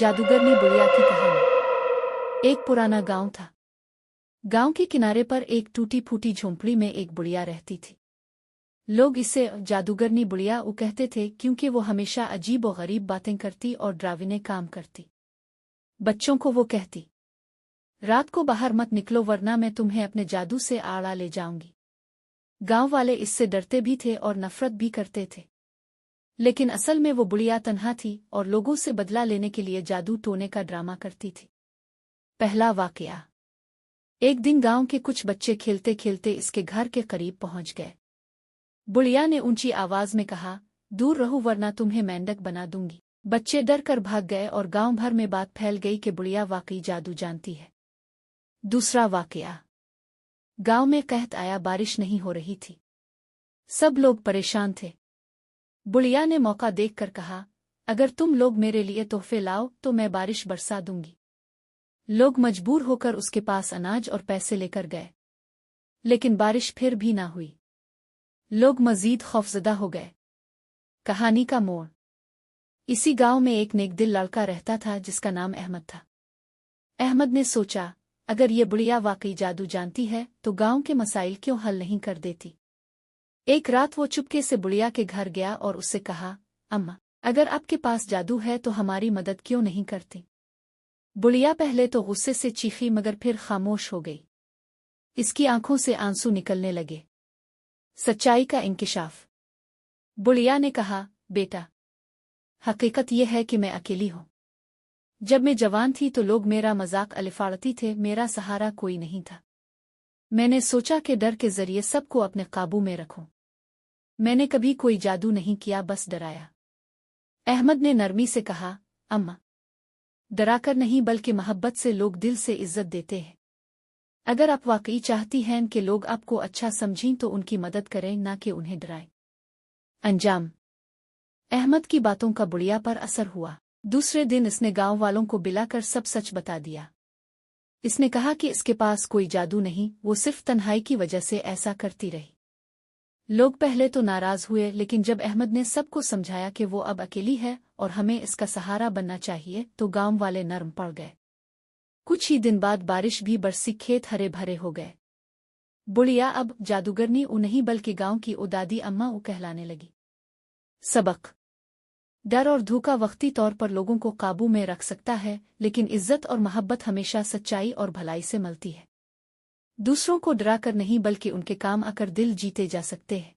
जादूगरनी बुढ़िया की कहानी। एक पुराना गांव था। गांव के किनारे पर एक टूटी फूटी झोंपड़ी में एक बुढ़िया रहती थी। लोग इसे जादूगरनी बुढ़िया कहते थे क्योंकि वो हमेशा अजीब और गरीब बातें करती और डरावने काम करती। बच्चों को वो कहती, रात को बाहर मत निकलो वरना मैं तुम्हें अपने जादू से आड़ा ले जाऊंगी। गांव वाले इससे डरते भी थे और नफरत भी करते थे। लेकिन असल में वो बुढ़िया तन्हा थी और लोगों से बदला लेने के लिए जादू टोने का ड्रामा करती थी। पहला वाकया। एक दिन गांव के कुछ बच्चे खेलते खेलते इसके घर के करीब पहुंच गए। बुढ़िया ने ऊंची आवाज में कहा, दूर रहो वरना तुम्हें मेंढक बना दूंगी। बच्चे डर कर भाग गए और गांव भर में बात फैल गई कि बुढ़िया वाकई जादू जानती है। दूसरा वाकया। गांव में कहत आया बारिश नहीं हो रही थी। सब लोग परेशान थे। बुढ़िया ने मौका देखकर कहा, अगर तुम लोग मेरे लिए तोहफे लाओ तो मैं बारिश बरसा दूंगी। लोग मजबूर होकर उसके पास अनाज और पैसे लेकर गए। लेकिन बारिश फिर भी ना हुई। लोग मजीद खौफजदा हो गए। कहानी का मोड़। इसी गांव में एक नेकदिल लड़का रहता था जिसका नाम अहमद था। अहमद ने सोचा, अगर ये बुढ़िया वाकई जादू जानती है तो गांव के मसाइल क्यों हल नहीं कर देती। एक रात वो चुपके से बुढ़िया के घर गया और उससे कहा, अम्मा, अगर आपके पास जादू है तो हमारी मदद क्यों नहीं करती। बुढ़िया पहले तो गुस्से से चीखी मगर फिर खामोश हो गई। इसकी आंखों से आंसू निकलने लगे। सच्चाई का इंकिशाफ। बुढ़िया ने कहा, बेटा, हकीकत यह है कि मैं अकेली हूं। जब मैं जवान थी तो लोग मेरा मजाक अलिफाड़ती थे, मेरा सहारा कोई नहीं था। मैंने सोचा कि डर के जरिए सबको अपने काबू में रखूं। मैंने कभी कोई जादू नहीं किया, बस डराया। अहमद ने नरमी से कहा, अम्मा, डराकर नहीं बल्कि मोहब्बत से लोग दिल से इज्जत देते हैं। अगर आप वाकई चाहती हैं कि लोग आपको अच्छा समझें तो उनकी मदद करें, ना कि उन्हें डराएं। अंजाम। अहमद की बातों का बुढ़िया पर असर हुआ। दूसरे दिन इसने गांव वालों को बिलाकर सब सच बता दिया। इसने कहा कि इसके पास कोई जादू नहीं, वो सिर्फ तन्हाई की वजह से ऐसा करती रही। लोग पहले तो नाराज हुए, लेकिन जब अहमद ने सबको समझाया कि वो अब अकेली है और हमें इसका सहारा बनना चाहिए तो गांव वाले नर्म पड़ गए। कुछ ही दिन बाद बारिश भी बरसी, खेत हरे भरे हो गए। बुढ़िया अब जादूगरनी नहीं बल्कि गांव की दादी अम्मा कहलाने लगी। सबक। डर और धोखा वक्ती तौर पर लोगों को काबू में रख सकता है, लेकिन इज्जत और मोहब्बत हमेशा सच्चाई और भलाई से मिलती है। दूसरों को डरा कर नहीं बल्कि उनके काम आकर दिल जीते जा सकते हैं।